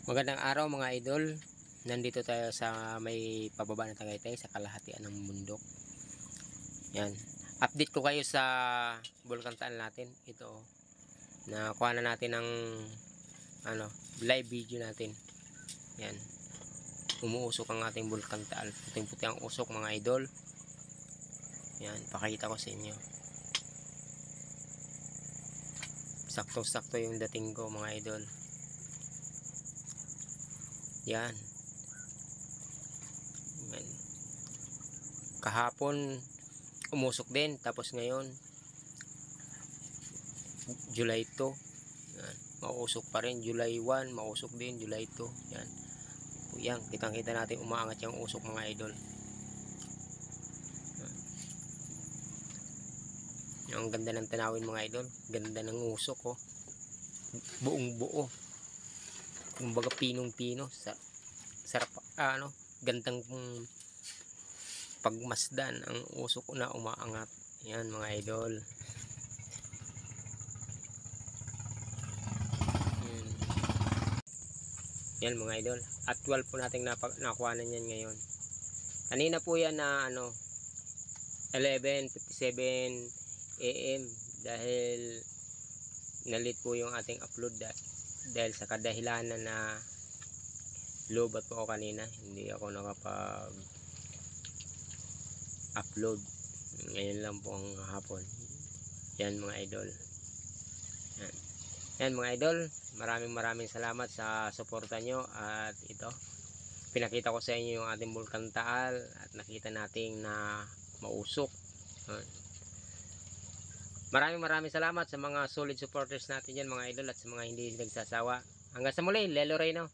Magandang araw mga idol. Nandito tayo sa may pababa ng Tagaytay sa kalahatian ng bundok. Yan. Update ko kayo sa Bulkang Taal natin. Ito. Nakuha na natin ng live video natin. Yan. Umuusok ang ating Bulkang Taal. Puting-puti ang usok mga idol. Yan. Pakita ko sa inyo. Sakto-sakto yung dating ko mga idol. Yan. Kahapon umusok din, tapos ngayon July 2, yan, mausok pa rin. July 1 mausok din, July 2. Yan. Yan, kitang-kita natin umaangat yung usok mga idol. Ang ganda ng tanawin mga idol, ganda ng usok oh. Buong buo. Kumbaga pinong-pino, sarap gandang pagmasdan ang usok na umaangat. Yan mga idol. Yan mga idol. Actual po nating nakuha na yan ngayon. Kanina po yan na 11:57 AM dahil nalit po yung ating upload dahil sa kadahilanan na lobat po ako kanina. Hindi ako nakapag upload. Ngayon lang po ang hapon. Yan mga idol. Yan mga idol, maraming salamat sa suporta nyo. At ito, pinakita ko sa inyo yung ating Bulkang Taal at nakita natin na mausok. Maraming salamat sa mga solid supporters natin dyan mga idol at sa mga hindi nagsasawa. Hanggang sa muli, Lelo Reyno.